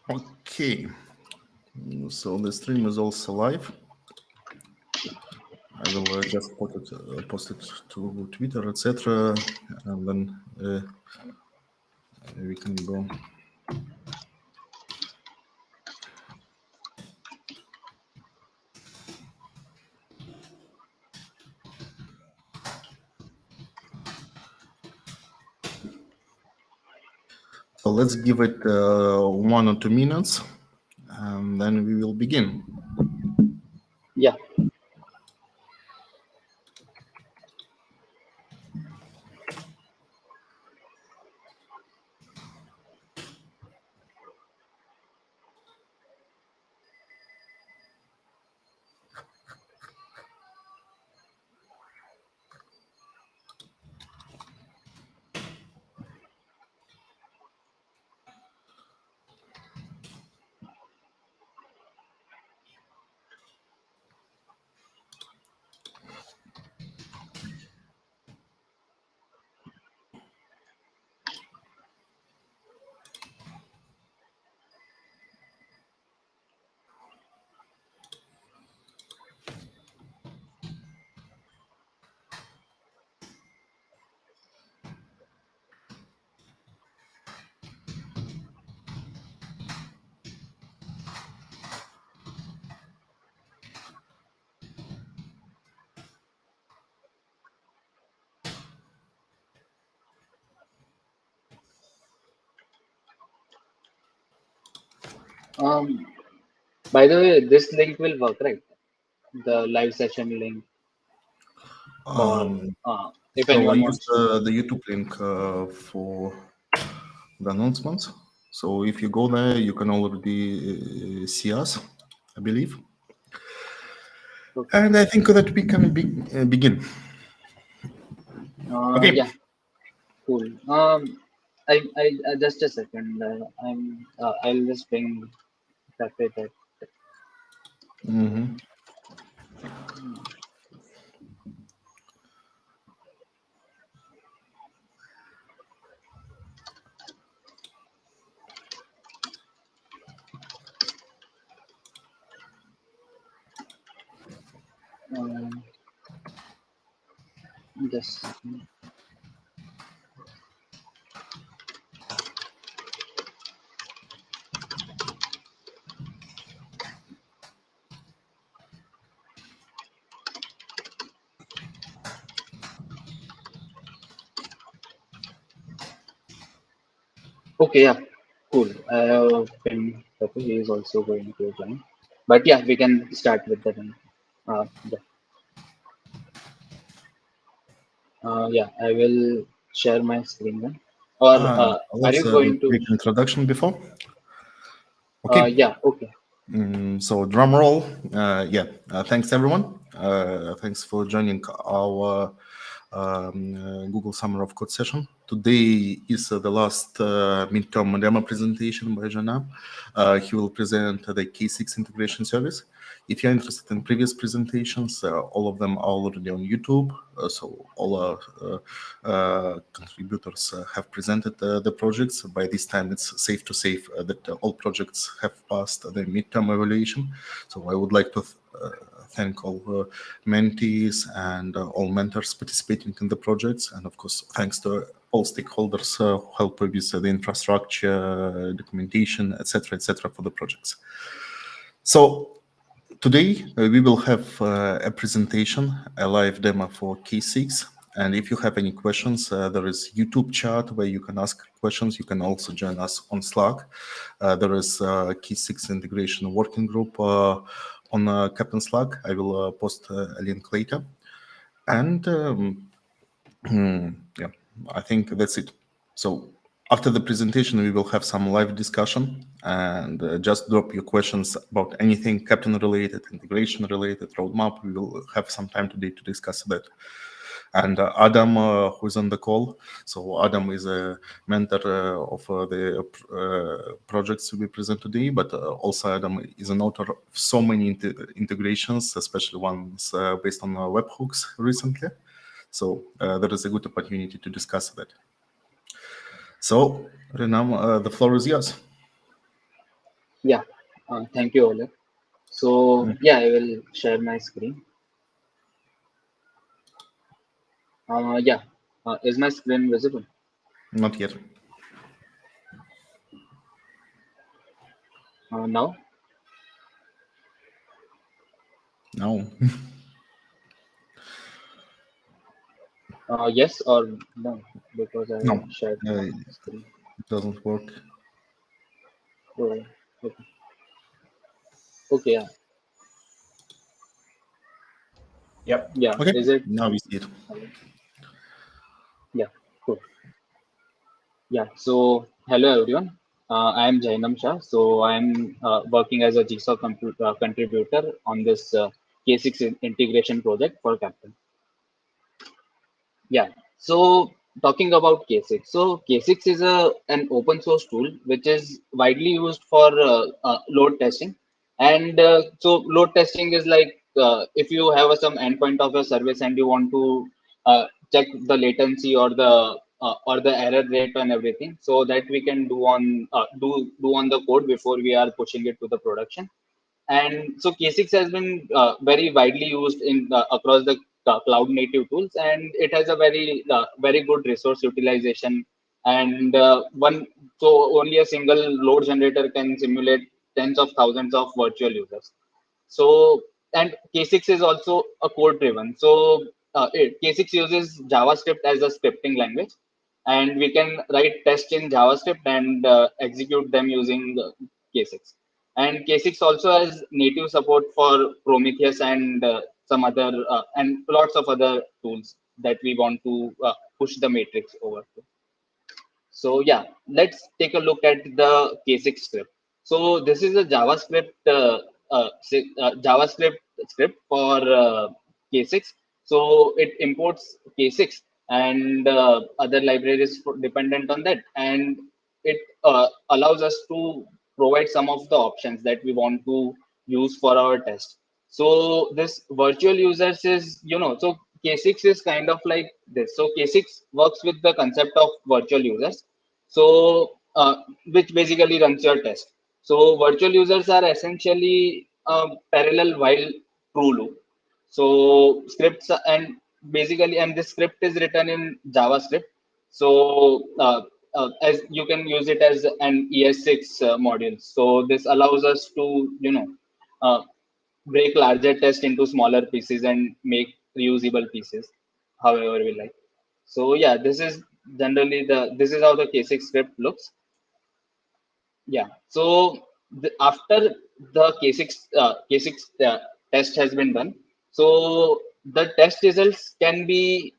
Okay, so the stream is also live. I will just post it to Twitter, etc., and then we can go. So let's give it 1 or 2 minutes, and then we will begin. Yeah. By the way, this link will work, right? The live session link for if So I anyone used wants to. the YouTube link for the announcements. So if you go there, you can already see us, I believe. Okay. And I think that we can begin. Okay. Yeah. Cool. I just a second. I'll just bring that way that. Mm-hmm. Just. Okay. Yeah. Cool. Pin he is also going to join. But yeah, we can start with the. Yeah. Yeah. I will share my screen then. Or are Let's you going to? quick introduction before. Okay. Yeah. Okay. So drum roll. Thanks everyone. Thanks for joining our Google Summer of Code session. Today is the last midterm demo presentation by Jainam. He will present the K6 integration service. If you're interested in previous presentations, all of them are already on YouTube. So all our contributors have presented the projects. By this time, it's safe to say that all projects have passed the midterm evaluation. So I would like to thank all mentees and all mentors participating in the projects. And of course, thanks to all stakeholders who help with the infrastructure, documentation, etc., for the projects. So today, we will have a presentation, a live demo for K6. And if you have any questions, there is YouTube chat where you can ask questions. You can also join us on Slack. There is K6 integration working group on Keptn Slack. I will post a link later. And yeah, I think that's it. So after the presentation, we will have some live discussion and just drop your questions about anything Keptn related, integration related, roadmap. We will have some time today to discuss that. And Adam, who is on the call. So Adam is a mentor of the projects we present today, but also Adam is an author of so many integrations, especially ones based on webhooks recently. So there is a good opportunity to discuss that. So, Jainam, the floor is yours. Yeah, thank you, Oleg. So Mm, yeah, I will share my screen. Yeah, is my screen visible not yet. now? No. Yes or no? Because I No. shared my It screen. doesn't work. Oh, okay. Okay, yeah, Yep. yeah. Okay. Is it? Now we see it. Yeah, cool. Yeah. So hello everyone. I am Jainam Shah. So I am working as a GSoC contributor on this K6 integration project for Keptn. Yeah. So talking about K6. So K6 is an open source tool which is widely used for load testing. And so load testing is like if you have some endpoint of a service and you want to check the latency or the error rate and everything, so that we can do on the code before we are pushing it to the production. And so K6 has been very widely used in across the cloud native tools, and it has a very good resource utilization. And one so only a single load generator can simulate tens of thousands of virtual users. So and K6 is also a code driven. So K6 uses JavaScript as a scripting language, and we can write tests in JavaScript and execute them using K6. And K6 also has native support for Prometheus and some other and lots of other tools that we want to push the matrix over to. So yeah, let's take a look at the K6 script. So this is a JavaScript script for K6. So it imports K6 and other libraries dependent on that, and it allows us to provide some of the options that we want to use for our test. So this virtual users is, so K6 is kind of like this. So K6 works with the concept of virtual users. So which basically runs your test. So virtual users are essentially a parallel while true loop. So scripts and basically, and this script is written in JavaScript. So as you can use it as an ES6 module. So this allows us to, uh, break larger tests into smaller pieces and make reusable pieces, however we like. So yeah, this is how the K6 script looks. Yeah. So after the K6 test has been done, so the test results uh, can be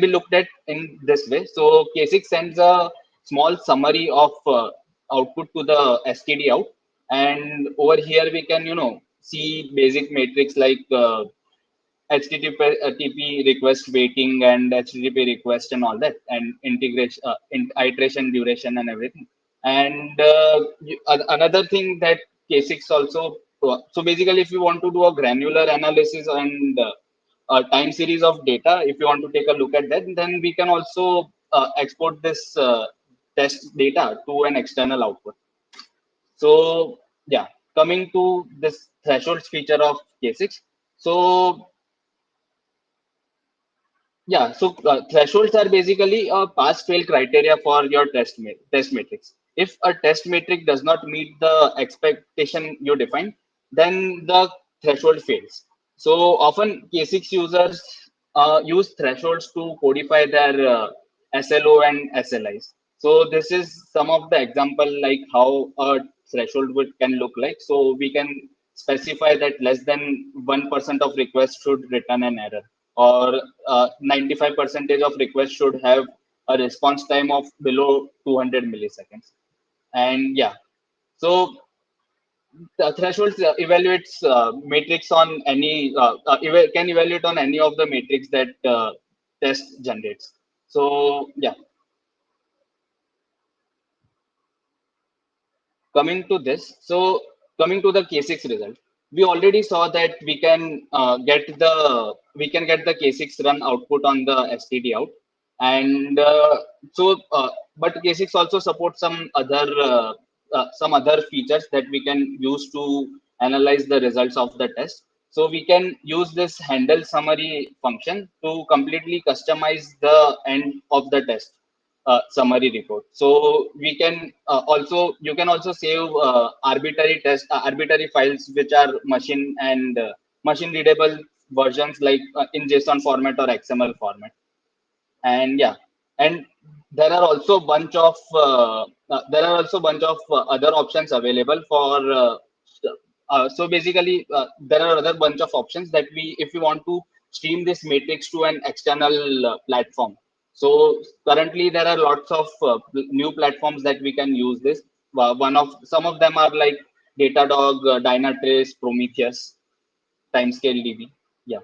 looked at in this way. So K6 sends a small summary of output to the std out, and over here we can see basic metrics like HTTP request waiting and HTTP request and all that, and integration, iteration duration and everything. And another thing that K6 also, so basically, if you want to do a granular analysis and a time series of data, if you want to take a look at that, then we can also export this test data to an external output. So yeah, coming to this thresholds feature of K6. So yeah, so thresholds are basically a pass-fail criteria for your test matrix. If a test matrix does not meet the expectation you define, then the threshold fails. So often K6 users use thresholds to codify their SLO and SLIs. So this is some of the example like how a threshold can look like. So we can specify that less than 1% of requests should return an error, or 95% of requests should have a response time of below 200 milliseconds. And yeah, so the thresholds evaluates matrix on any can evaluate on any of the matrix that test generates. So yeah, coming to this, so coming to the K6 result, we already saw that we can get the K6 run output on the std out. And so but K6 also supports some other features that we can use to analyze the results of the test. So we can use this handle summary function to completely customize the end of the test summary report. So we can you can also save arbitrary files which are machine readable versions, like in JSON format or XML format. And yeah, and there are also bunch of other options available for so basically there are other bunch of options that we, if we want to stream this matrix to an external platform. So currently there are lots of new platforms that we can use this. One of some of them are like Datadog, Dynatrace, Prometheus, Timescale DB. Yeah.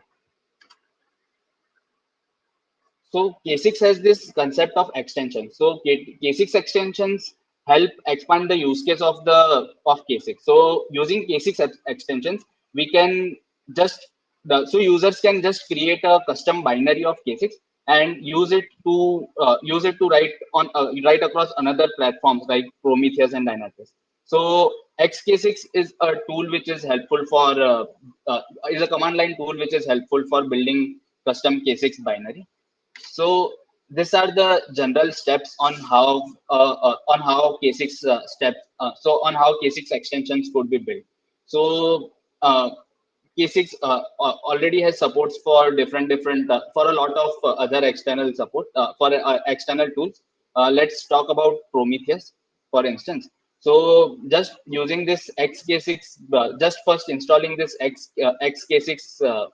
So K6 has this concept of extension. So K6 extensions help expand the use case of K6. So using K6 extensions, we can so users can just create a custom binary of K6 and use it to write across another platforms like Prometheus and Dynatrace. So XK6 is a tool which is helpful for is a command line tool which is helpful for building custom K6 binary. So these are the general steps on how K6 steps. So on how K6 extensions could be built. So K6 already has supports for different for a lot of other external support for external tools. Let's talk about Prometheus, for instance. So just using this XK6, just first installing this XK6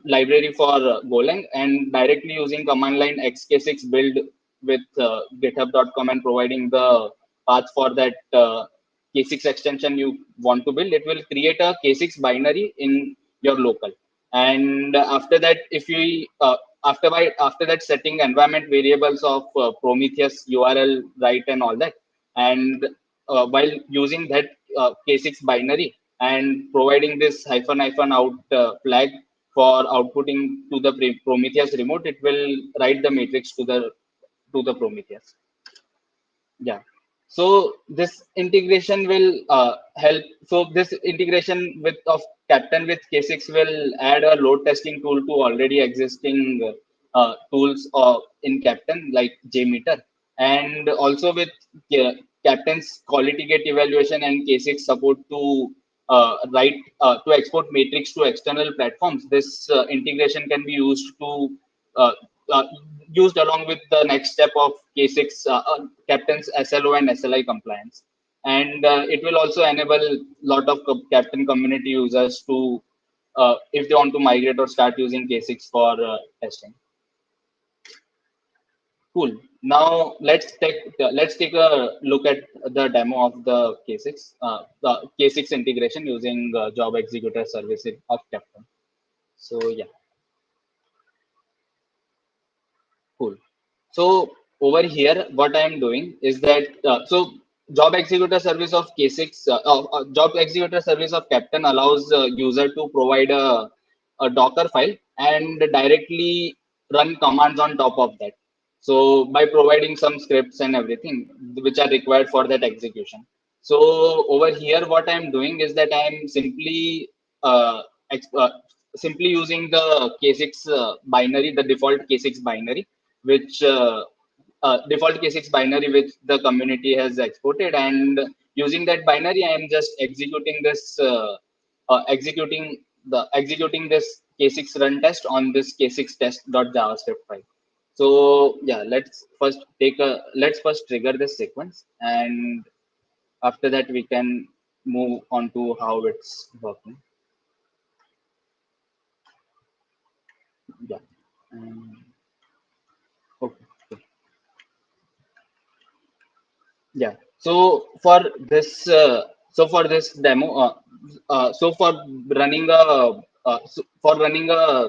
library for Golang and directly using command line xk6 build with github.com and providing the path for that K6 extension you want to build, it will create a K6 binary in your local. And after that, if we after that, setting environment variables of Prometheus URL write and all that, and while using that K6 binary and providing this hyphen out flag for outputting to the Prometheus remote, it will write the matrix to the Prometheus. Yeah. So this integration will help. So this integration of Keptn with K6 will add a load testing tool to already existing tools in Keptn like JMeter, and also with Keptn's quality gate evaluation and K6 support to to export matrix to external platforms. This integration can be uh, uh, used along with the next step of K6 Keptn's SLO and SLI compliance. And it will also enable a lot of Keptn community users to, if they want to migrate or start using K6 for testing. Cool. Now let's take a look at the demo of the K6 integration using job executor service of Keptn. So yeah. Cool. So over here, what I am doing is that job executor service of K6, job executor service of Keptn allows user to provide a Docker file and directly run commands on top of that. So by providing some scripts and everything which are required for that execution. So over here, what I'm doing is that I'm uh, ex- uh, simply using the K6 binary, the default K6 binary, which default K6 binary which the community has exported, and using that binary, I am just executing this K6 run test on this K6 test.javascript file. So yeah, let's first trigger this sequence, and after that we can move on to how it's working. Yeah. Okay. Yeah. So for this demo, so for running a for running a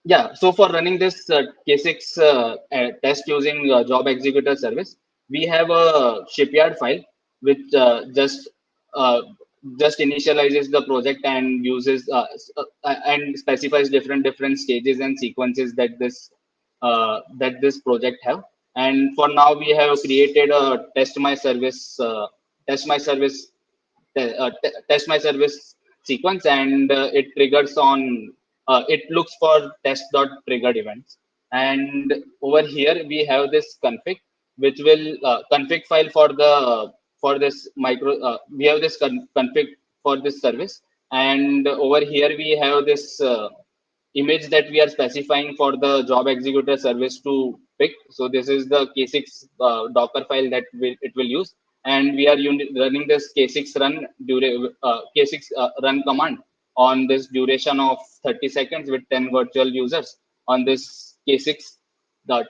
yeah, so for running this K6 test using job executor service, we have a shipyard file which uh, just initializes the project and uses and specifies different stages and sequences that this project have. And for now, we have created a test my service test my service sequence, and it triggers on it looks for test dot triggered events. And over here we have this config, which will config file for this micro we have this config for this service. And over here we have this image that we are specifying for the job executor service to pick. So this is the K6 Docker file that it will use, and we are running this K6 run K6 run command on this duration of 30 seconds with 10 virtual users on this K6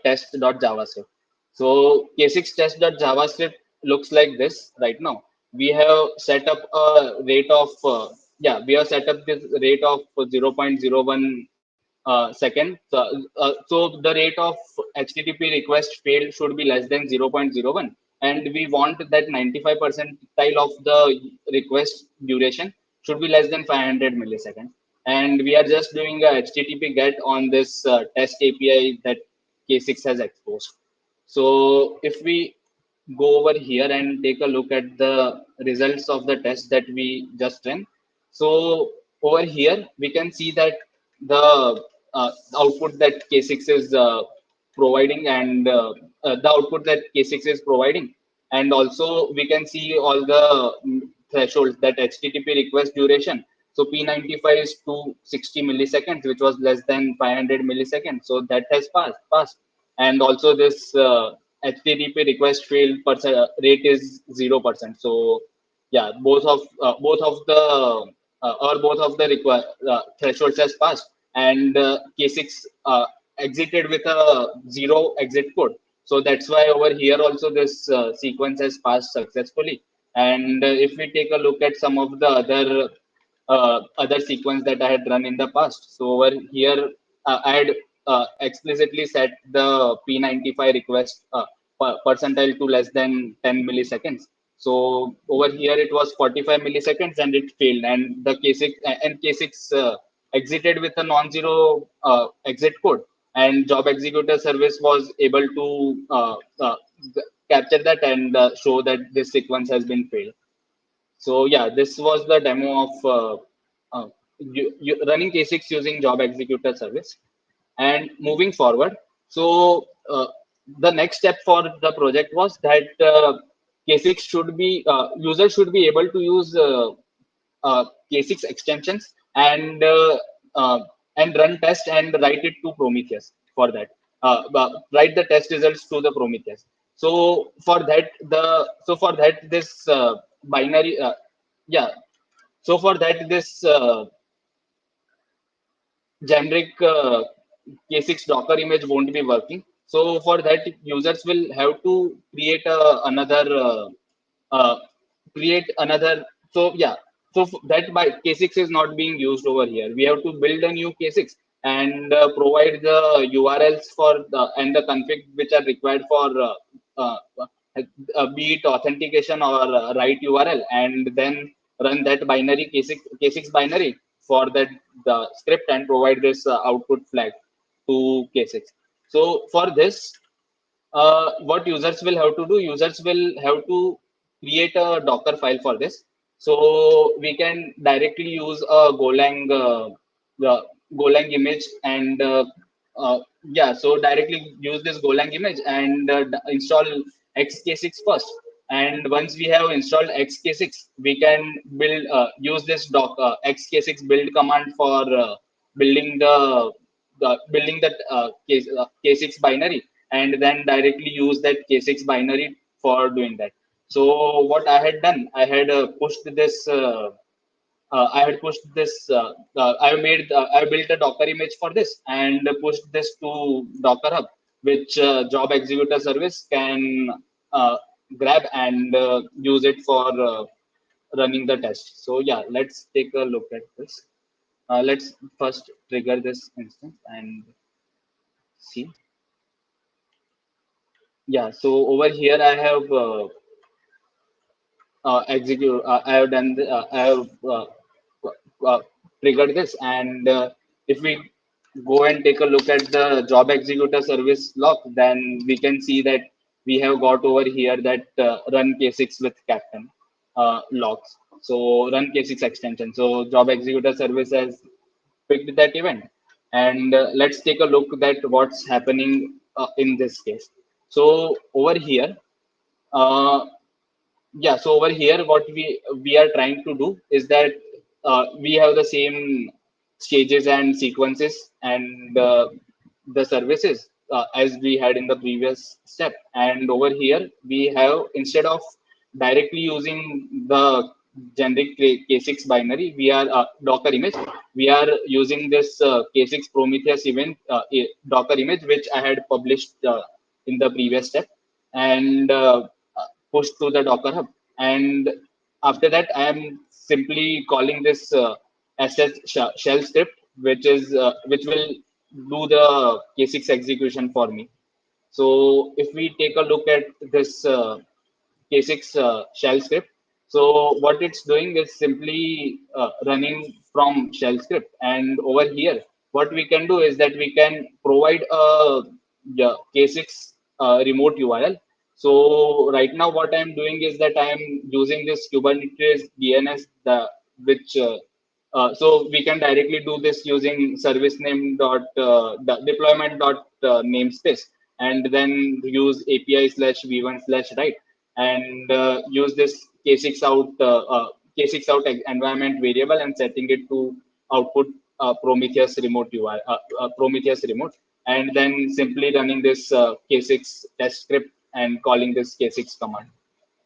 test.javascript. So K6 test.javascript looks like this right now. We have set up a rate of we have set up this rate of 0.01 second. So the rate of HTTP request failed should be less than 0.01, and we want that 95 percentile of the request duration should be less than 500 milliseconds. And we are just doing a HTTP get on this test API that K6 has exposed. So if we go over here and take a look at the results of the test that we just ran. So over here, we can see that the output that K6 is providing, and the output that K6 is providing. And also we can see all the thresholds, that HTTP request duration. So P95 is 260 milliseconds, which was less than 500 milliseconds. So that has passed. And also this HTTP request failed rate is 0%. So yeah, both of the thresholds has passed, and K6 exited with a zero exit code. So that's why over here also this sequence has passed successfully. And if we take a look at some of the other sequence that I had run in the past. So over here, I had explicitly set the P95 request percentile to less than 10 milliseconds. So over here it was 45 milliseconds and it failed, and the K6 exited with a non-zero exit code, and job executor service was able to capture that and show that this sequence has been failed. So yeah, this was the demo of running K6 using job executor service. And moving forward, so the next step for the project was that K6 should be users should be able to use K6 extensions uh, and run test and write it to Prometheus for that. Write the test results to the Prometheus. So for that this binary yeah so for that this generic K6 Docker image won't be working. So for that, users will have to create uh, create another. So yeah, that by K6 is not being used over here. We have to build a new K6 and provide the URLs for the and the config which are required for be it authentication or write URL, and then run that binary K6 binary for that the script and provide this output flag to K6. So for this, what users will have to do, users will have to create a Docker file for this. So we can directly use a the Golang image and so directly use this Golang image and install XK6 first. And once we have installed XK6, we can use this XK6 build command for building building that K6 binary, and then directly use that K6 binary for doing that. So what I had done, I built a Docker image for this and pushed this to Docker Hub, which job executor service can uh, grab and use it for running the test. So yeah, let's take a look at this. Let's first trigger this instance and see. Yeah, so over here I have I have done I have uh, triggered this, and if we go and take a look at the job executor service log, then we can see that we have got over here that run K6 with Keptn logs. So run K6 extension. So job executor service has picked that event, and let's take a look at what's happening in this case. So over here, uh, yeah, so over here what we are trying to do is that we have the same stages and sequences and the services as we had in the previous step, and over here we have, instead of directly using the generic k6 binary, we are docker image, we are using this k6 prometheus event docker image which I had published in the previous step, and pushed to the Docker Hub. And after that, I am simply calling this shell script, which will do the K6 execution for me. So if we take a look at this K6 shell script, so what it's doing is simply running from shell script. And over here, what we can do is that we can provide a K6 remote URL. So right now, what I'm doing is that I'm using this Kubernetes DNS, which so we can directly do this using service name dot deployment dot namespace, and then use API slash v1 slash write, and use this k6 out k6 out environment variable and setting it to output Prometheus remote UI, Prometheus remote, and then simply running this k6 test script and calling this k6 command.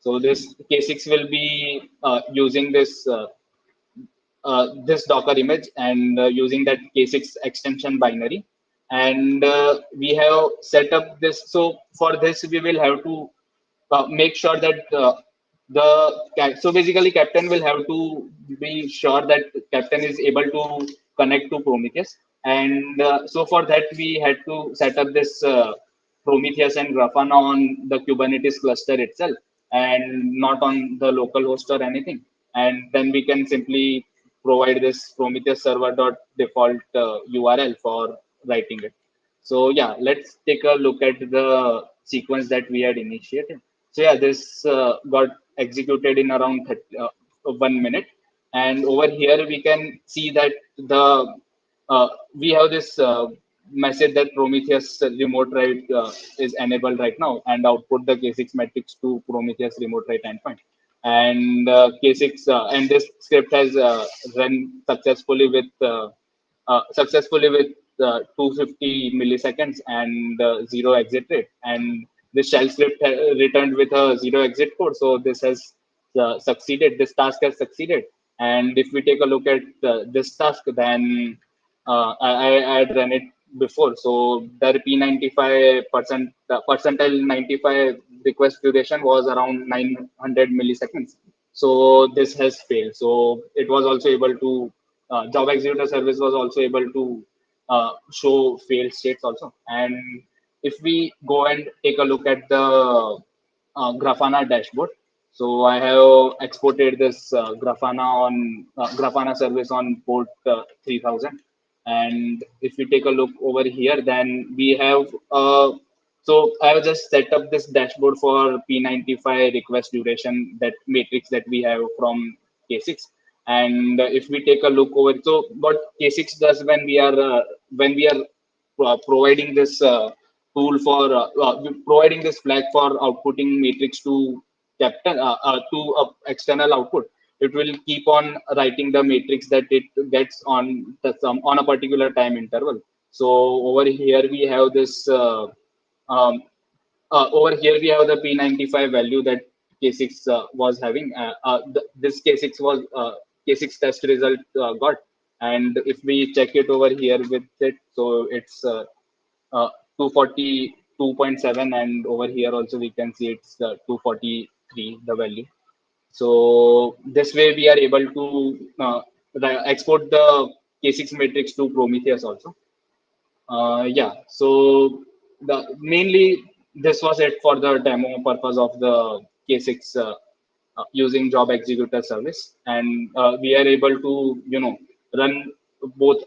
So this k6 will be using this Docker image and using that K6 extension binary. And we have set up this. So for this, we will have to make sure that so basically Keptn will have to be sure that Keptn is able to connect to Prometheus. And so for that, we had to set up this Prometheus and Grafana on the Kubernetes cluster itself and not on the local host or anything. And then we can simply provide this Prometheus server dot default URL for writing it. So yeah, let's take a look at the sequence that we had initiated. So yeah, this got executed in around 1 minute, and over here we can see that the we have this message that Prometheus remote write is enabled right now, and output the K6 metrics to Prometheus remote write endpoint. And K6 and this script has run successfully with 250 milliseconds and zero exit rate. And the shell script returned with a zero exit code. So this has succeeded. This task has succeeded. And if we take a look at this task, then I had run it before. So the P95 percentile 95 request duration was around 900 milliseconds. So this has failed. So it was also able to job executor service was also able to show failed states also. And if we go and take a look at the Grafana dashboard, so I have exported this Grafana service on port 3000. And if we take a look over here, then we have so I have just set up this dashboard for P95 request duration, that matrix that we have from K6. And if we take a look over, so what K6 does when we are providing this tool for providing this flag for outputting matrix to Keptn external output, it will keep on writing the matrix that it gets on on a particular time interval. So over here we have this um, over here we have the P95 value that K6 was having. This K6 was K6 test result got, and if we check it over here with it, so it's 242.7, and over here also we can see it's 243 the value. So this way we are able to export the K6 matrix to Prometheus also. Yeah, so the mainly this was it for the demo purpose of the K6 using job executor service, and we are able to run both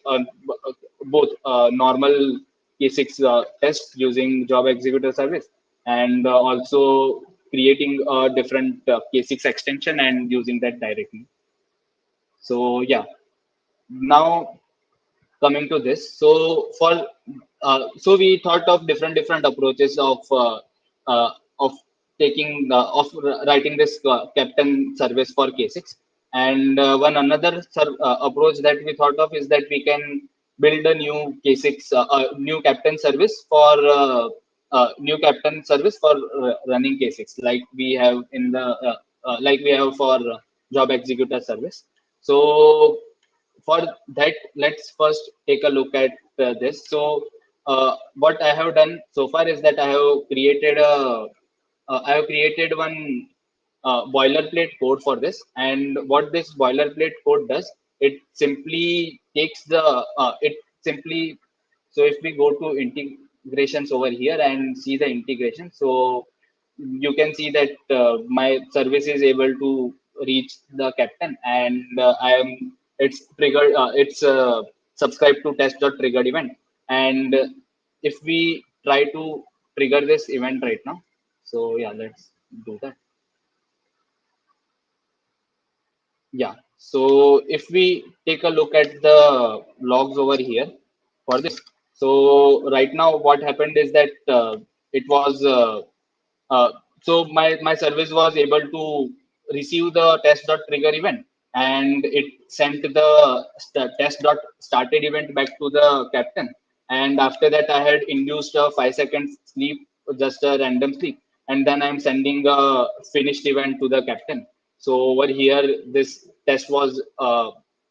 normal K6 test using job executor service, and also creating a different K6 extension and using that directly. So yeah, now coming to this, so we thought of different approaches uh, of writing this Keptn service for K6. And one another approach that we thought of is that we can build a new K6 new Keptn service for running K6, like we have in the like we have for job executor service. So for that, let's first take a look at this. So what I have done so far is that I have created one boilerplate code for this. And what this boilerplate code does, it simply takes the it simply so if we go to integrations over here and see the integration, so you can see that my service is able to reach the Keptn, and I am it's triggered it's subscribed to test.triggered event. And if we try to trigger this event right now, so yeah, let's do that. Yeah. So if we take a look at the logs over here for this, so right now what happened is that it was uh, so my service was able to receive the test.trigger event, and it sent the test.started event back to the Keptn. And after that, I had induced a 5 seconds sleep, just a random sleep, and then I'm sending a finished event to the Keptn. So over here, this test was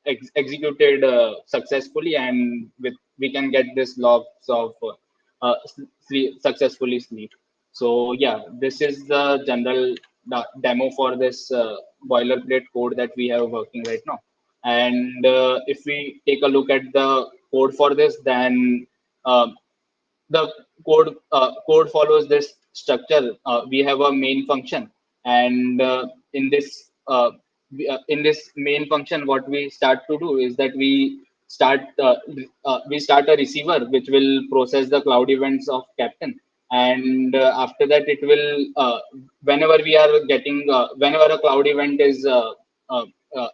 executed successfully, and with we can get this logs of successfully sleep. So yeah, this is the general demo for this boilerplate code that we have working right now. And if we take a look at the code for this, then um, the code follows this structure. We have a main function, and in this main function, what we start to do is that we start a receiver which will process the cloud events of Keptn. And after that, it will whenever we are getting whenever a cloud event is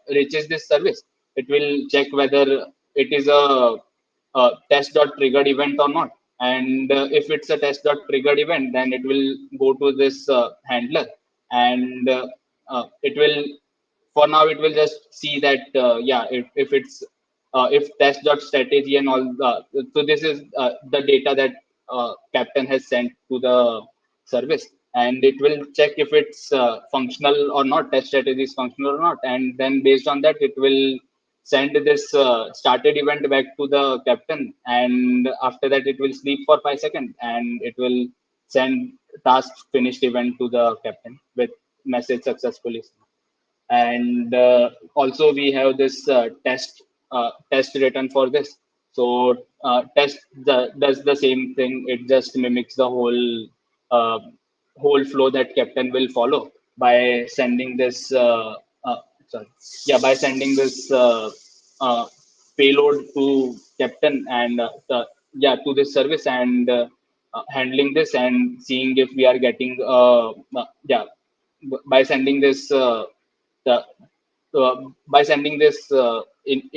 reaches this service, it will check whether it is a test.triggered event or not. And if it's a test.triggered event, then it will go to this handler, and it will, for now, it will just see that yeah, if it's if test.strategy and all so this is the data that Keptn has sent to the service, and it will check if it's functional or not, test strategy is functional or not, and then based on that, it will send this started event back to the Keptn. And after that, it will sleep for 5 seconds, and it will send task finished event to the Keptn with message successfully. And also we have this test written for this. So does the same thing. It just mimics the uh, whole flow that Keptn will follow by sending this sorry yeah by sending this uh, payload to Keptn, and yeah, to this service, and handling this and seeing if we are getting yeah by sending this the by sending this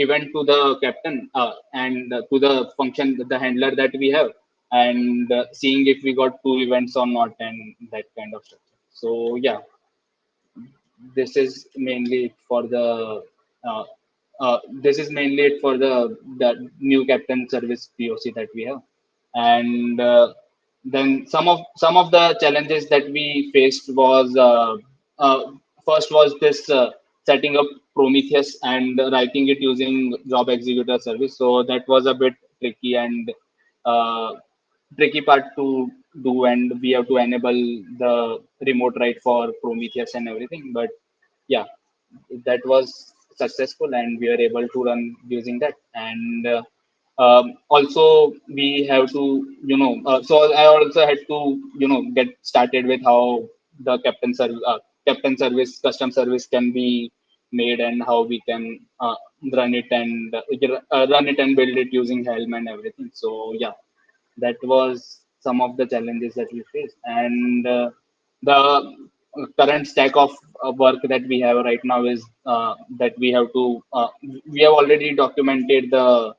event to the Keptn, and to the function, the handler that we have, and seeing if we got two events or not, and that kind of structure. So yeah, this is mainly it for the uh, this is mainly it for the new Keptn service POC that we have. And then some of the challenges that we faced was first was this setting up Prometheus and writing it using job executor service. So that was a bit tricky and uh, tricky part to do, and we have to enable the remote write for Prometheus and everything. But yeah, that was successful, and we are able to run using that. And also we have to, so I also had to, get started with how the Keptn service custom service can be made, and how we can run it and build it using Helm and everything. So yeah, that was some of the challenges that we faced, and the current stack of work that we have right now is that we have already documented the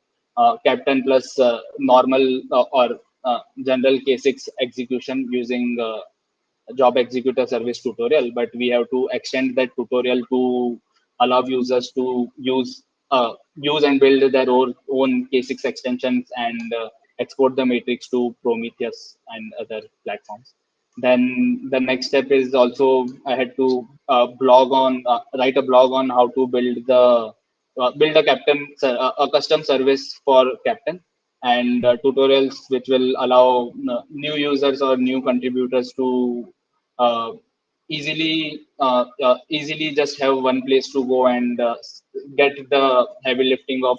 Keptn plus normal or general K6 execution using job executor service tutorial, but we have to extend that tutorial to allow users to use and build their own K6 extensions and export the matrix to Prometheus and other platforms. Then the next step is also I had to write a blog on how to build a a custom service for Keptn, and tutorials which will allow new users or new contributors to uh, easily just have one place to go and get the heavy lifting of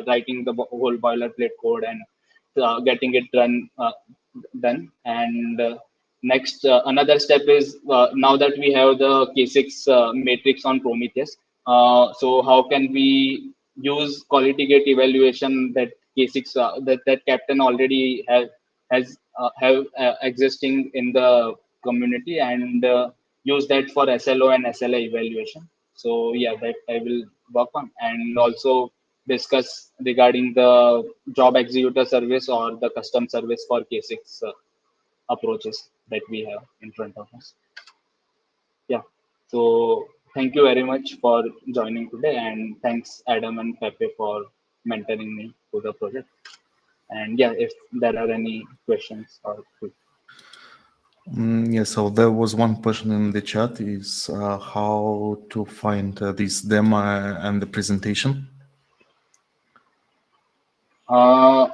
writing the whole boilerplate code and getting it done. And next, another step is now that we have the K6 matrix on Prometheus. So how can we use quality gate evaluation that K6 that Keptn already have existing in the community, and use that for SLO and SLI evaluation. So yeah, that I will work on, and also discuss regarding the job executor service or the custom service for K6 approaches that we have in front of us. Yeah. So thank you very much for joining today, and thanks Adam and Pepe for mentoring me to the project. And yeah, if there are any questions or Yeah, so there was one question in the chat is how to find this demo and the presentation. uh,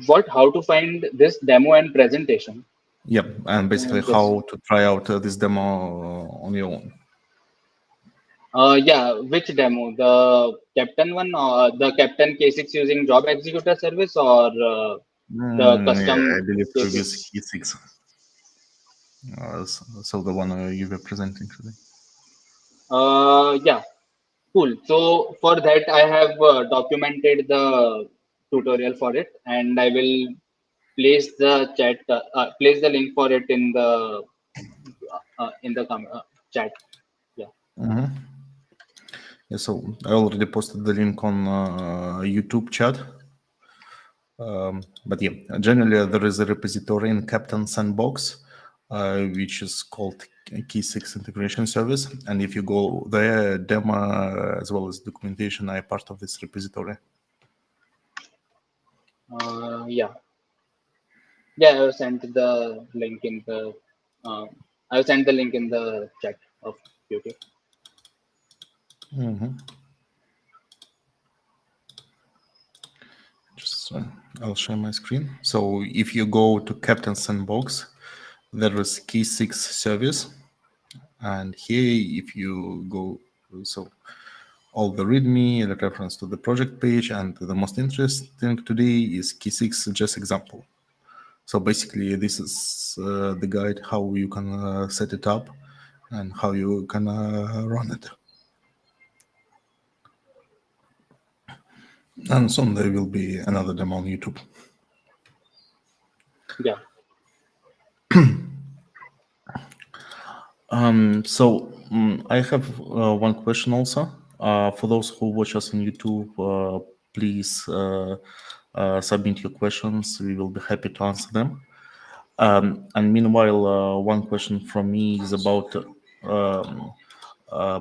how to find this demo and presentation? Yep, and basically Just how to try out this demo on your own. yeah, which demo? The Keptn one, or the Keptn K6 using job executor service, or the Yeah, I custom believe previous K6? E6. So the one you were presenting today. Yeah, cool. So for that, I have documented the tutorial for it, and I will place the link for it in the chat. Yeah. Yeah, so I already posted the link on YouTube chat. But yeah, generally there is a repository in Keptn Sandbox, which is called Key6 Integration Service. And if you go there, demo as well as documentation are part of this repository. Yeah. Yeah, I have sent the link in the I have sent the link in the chat of YouTube. Just I'll share my screen. So if you go to Keptn Sandbox, there is Key6 service. And here, if you go, so all the README, the reference to the project page, and the most interesting today is Key6 just example. So basically, this is the guide how you can set it up and how you can run it. And soon there will be another demo on YouTube. Yeah. I have one question also. For those who watch us on YouTube, please submit your questions. We will be happy to answer them. And meanwhile, one question from me is about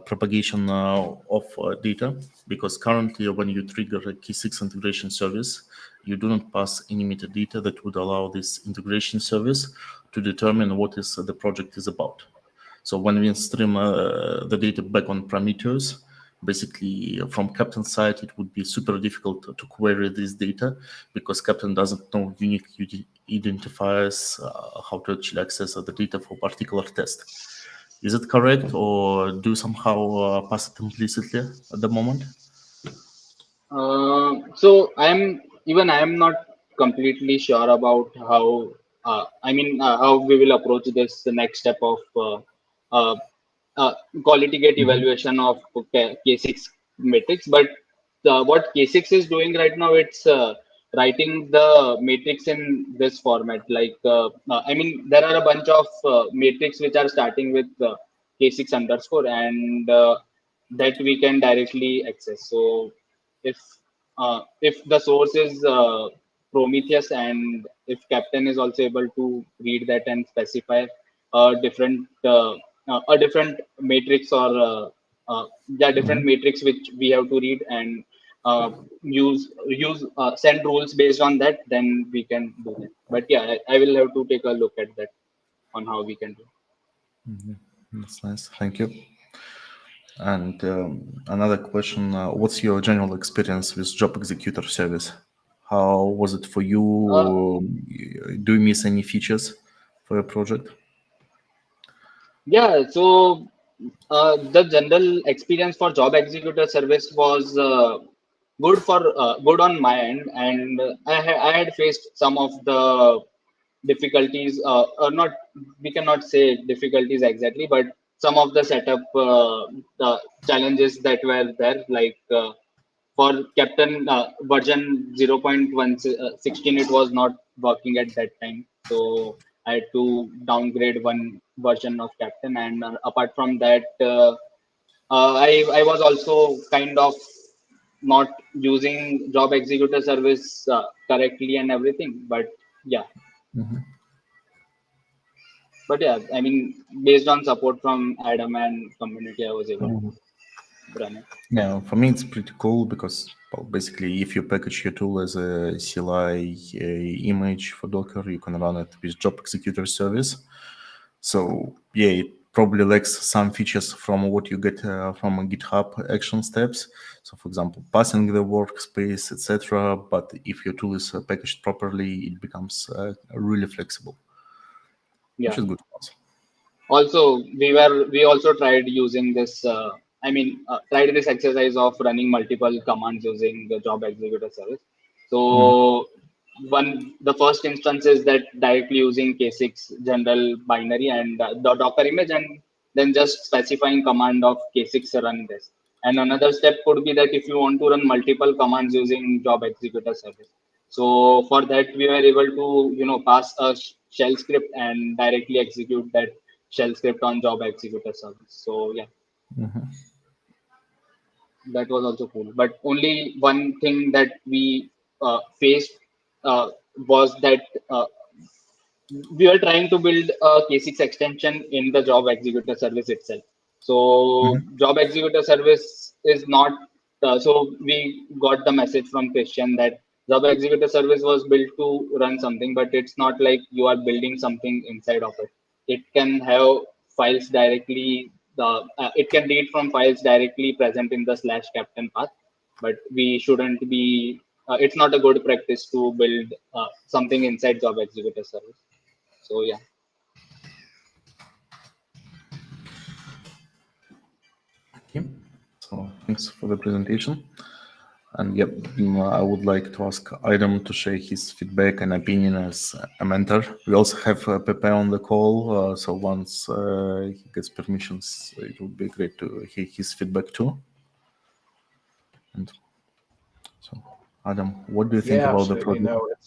propagation of data, because currently when you trigger a Key6 integration service, you do not pass any metadata that would allow this integration service to determine what is the project is about. So when we stream the data back on Prometheus, basically from Keptn side, it would be super difficult to query this data because Keptn doesn't know unique identifiers how to actually access the data for particular test. Is it correct, or do you somehow pass it implicitly at the moment? So I am not completely sure about how how we will approach this the next step of uh, uh, quality gate evaluation of K6 matrix, but what K6 is doing right now, it's writing the matrix in this format. Like, I mean, there are a bunch of matrix which are starting with K6 underscore, and that we can directly access. So if the source is Prometheus, and if Keptn is also able to read that and specify a different matrix, or different matrix which we have to read, and use send rules based on that, then we can do that. But yeah, I will have to take a look at that on how we can do. That's nice. Thank you. And another question, what's your general experience with Job Executor service? How was it for Uh, you? Do you miss any features for your project? yeah, so the general experience for job executor service was good on my end, and I had faced some of the difficulties, or not, we cannot say difficulties exactly, but some of the setup the challenges that were there, like for Keptn version 0.116, it was not working at that time, so I had to downgrade one version of Keptn. And apart from that, I was also kind of not using job executor service correctly and everything, but yeah. But yeah, I mean, based on support from Adam and community, I was able to run it. Yeah, for me it's pretty cool because well, basically if you package your tool as a CLI image for Docker, you can run it with Job Executor service. So yeah, it probably lacks some features from what you get from GitHub action steps. So for example, passing the workspace, etc. But if your tool is packaged properly, it becomes really flexible, which Yeah. is good for us. Also, we also tried using this. Tried this exercise of running multiple commands using the job executor service. So the first instance is that directly using K6 general binary and the Docker image, and then just specifying command of K6 run this. And another step could be that if you want to run multiple commands using job executor service. So for that, we were able to, pass a shell script and directly execute that shell script on job executor service. So yeah, that was also cool. But only one thing that we faced was that we were trying to build a K6 extension in the job executor service itself. So job executor service is not. So we got the message from Christian that job executor service was built to run something, but it's not like you are building something inside of it. It can have files directly. It can read from files directly present in the /Keptn path, but we shouldn't be. It's not a good practice to build something inside job executor service. So yeah. Okay. So thanks for the presentation. And yep, I would like to ask Adam to share his feedback and opinion as a mentor. We also have Pepe on the call, so once he gets permissions, it would be great to hear his feedback too. And so, Adam, what do you think about the absolutely. project?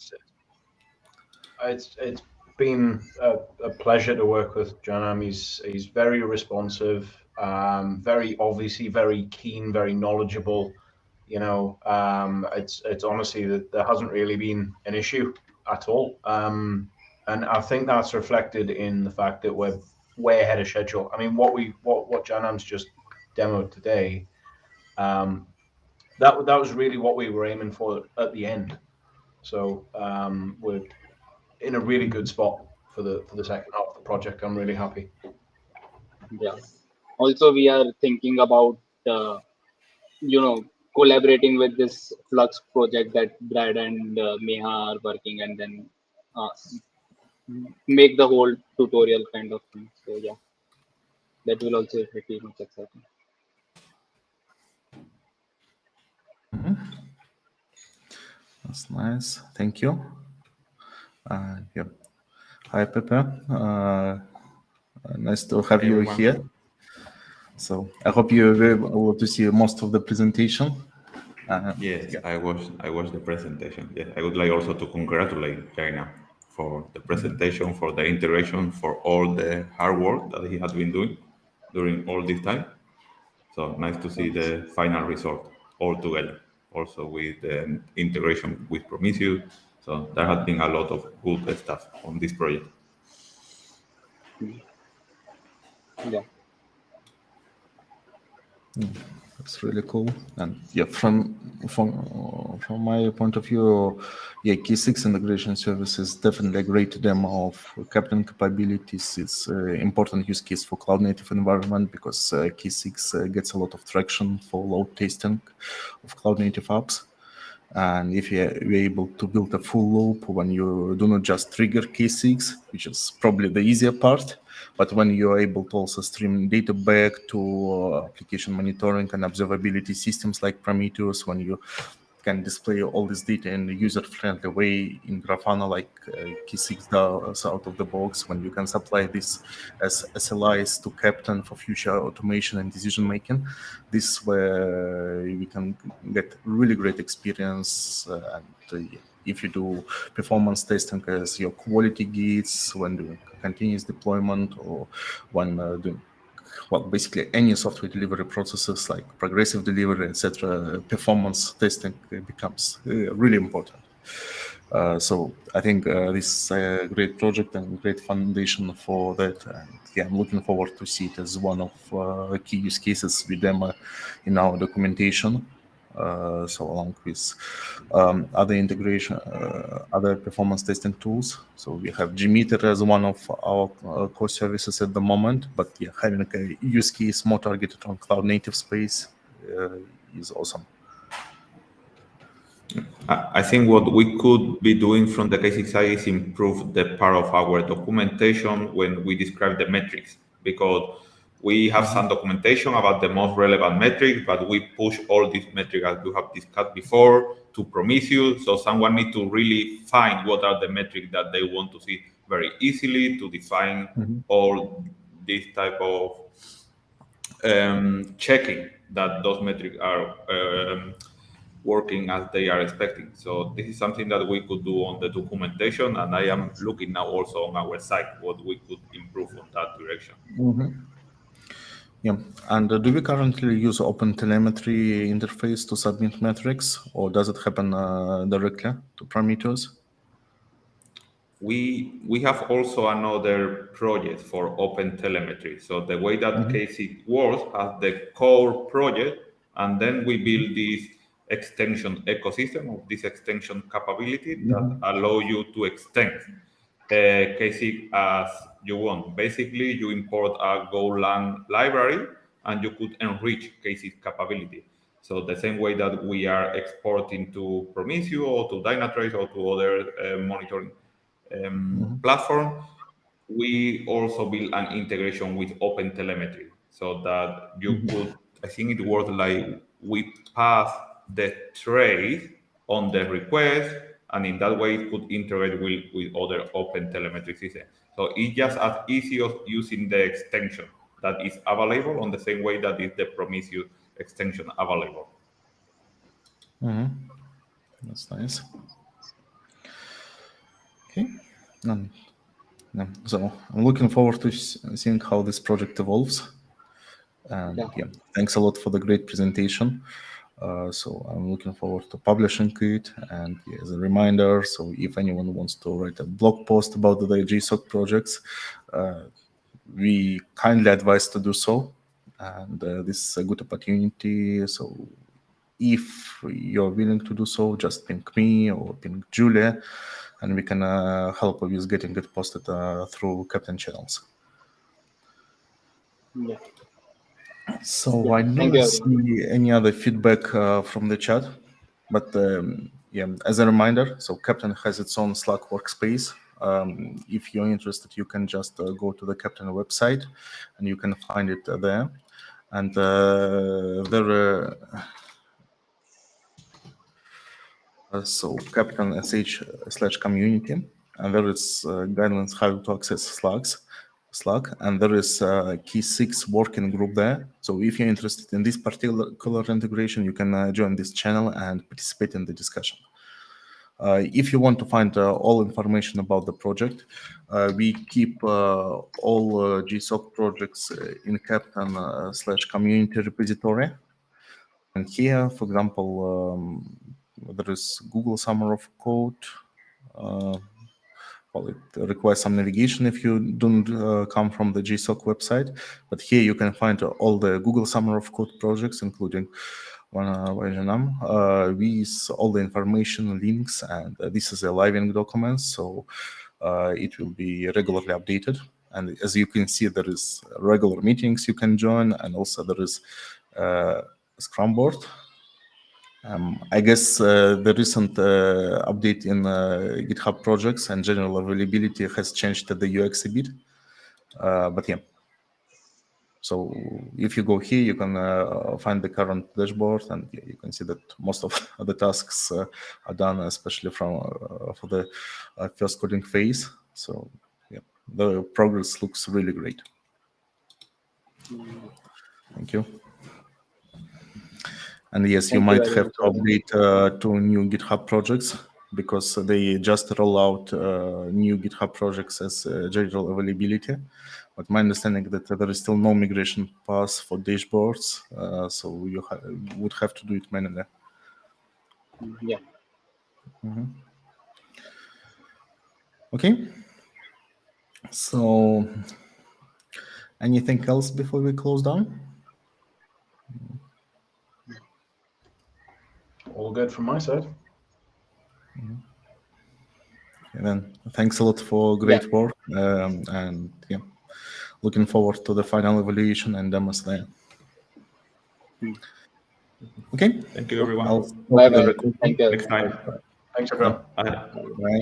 No, it's been a pleasure to work with Jainam. He's very responsive, very obviously very keen, very knowledgeable. It's honestly that there hasn't really been an issue at all. And I think that's reflected in the fact that we're way ahead of schedule. I mean, what Jainam's just demoed today, that was really what we were aiming for at the end. So we're in a really good spot for the second half of the project. I'm really happy. Yeah. Also, we are thinking about you know collaborating with this Flux project that Brad and Meha are working, and then uh, make the whole tutorial kind of thing. So yeah, that will also be pretty much exciting. That's nice. Thank you. Yeah. Hi, Pepe. Nice to have Hey, you everyone. here. So I hope you were able to see most of the presentation. Yes, Yeah. I watched the presentation. Yeah, I would like also to congratulate Jainam for the presentation, for the integration, for all the hard work that he has been doing during all this time. So nice to see Thanks. the final result all together. Also with the integration with Prometheus. So there has been a lot of good stuff on this project. Yeah. That's really cool. And yeah, from my point of view, yeah, Key6 integration service is definitely a great demo of Keptn capabilities. It's an important use case for cloud native environment because Key6 gets a lot of traction for load testing of cloud native apps. And if you're able to build a full loop when you do not just trigger Key6, which is probably the easier part, but when you're able to also stream data back to application monitoring and observability systems like Prometheus, when you can display all this data in a user-friendly way in Grafana like Key6 does out of the box, when you can supply this as SLIs to Keptn for future automation and decision-making, this is where we can get really great experience. If you do performance testing as your quality gates when doing continuous deployment or when doing basically any software delivery processes like progressive delivery, etc., performance testing becomes really important. So I think this is a great project and great foundation for that. And yeah, I'm looking forward to see it as one of key use cases we demo in our documentation. So along with other integration, other performance testing tools. So we have JMeter as one of our core services at the moment, but yeah, having a use case more targeted on cloud native space is awesome. I think what we could be doing from the K6 side is improve the part of our documentation when we describe the metrics, because we have some documentation about the most relevant metrics, but we push all these metrics as we have discussed before to Prometheus. So someone needs to really find what are the metrics that they want to see very easily to define all this type of checking that those metrics are working as they are expecting. So this is something that we could do on the documentation, and I am looking now also on our site what we could improve on that direction. Yeah, and do we currently use OpenTelemetry interface to submit metrics, or does it happen directly to Prometheus? We have also another project for open telemetry. So the way that KC works has the core project, and then we build this extension ecosystem of this extension capability that allow you to extend KC as you want. Basically, you import a Golang library and you could enrich KC capability. So the same way that we are exporting to Prometheus or to Dynatrace or to other monitoring platform, we also build an integration with OpenTelemetry so that you could, I think it works like we pass the trace on the request, and in that way it could integrate with other OpenTelemetry systems. So it's just as easy as using the extension that is available on the same way that is the Prometheus extension available. That's nice. Okay. So I'm looking forward to seeing how this project evolves. And yeah, thanks a lot for the great presentation. So I'm looking forward to publishing it. And yeah, as a reminder, so if anyone wants to write a blog post about the GSoC projects, we kindly advise to do so. And this is a good opportunity. So if you're willing to do so, just ping me or ping Julia, and we can help with getting it posted through Keptn channels. Yeah. So I don't see any other feedback from the chat, but yeah, as a reminder, so Keptn has its own Slack workspace. If you're interested, you can just go to the Keptn website, and you can find it there. And there so Keptn sh/community, and there is guidelines how to access Slacks. Slack, and there is a Key6 working group there. So if you're interested in this particular integration, you can join this channel and participate in the discussion. If you want to find all information about the project, we keep all GSoC projects in Keptn /community repository. And here, for example, there is Google Summer of Code. Well, it requires some navigation if you don't come from the GSoC website. But here you can find all the Google Summer of Code projects, including one by Jainam, with all the information, links, and this is a living document, so it will be regularly updated. And as you can see, there is regular meetings you can join, and also there is a Scrum board. I guess the recent update in GitHub projects and general availability has changed the UX a bit, but yeah. So if you go here, you can find the current dashboard, and yeah, you can see that most of the tasks are done, especially for the first coding phase. So yeah, the progress looks really great. Thank you. And yes, you might have to update to new GitHub projects, because they just roll out new GitHub projects as general availability. But my understanding that there is still no migration path for dashboards, so you would have to do it manually. Yeah. Mm-hmm. Okay. So, anything else before we close down? All good from my side. Mm-hmm. And then thanks a lot for great work, and yeah, looking forward to the final evaluation and demos there. Okay. Thank you, everyone. Bye bye. Thank you. Next time. Thanks, everyone. Bye. Bye.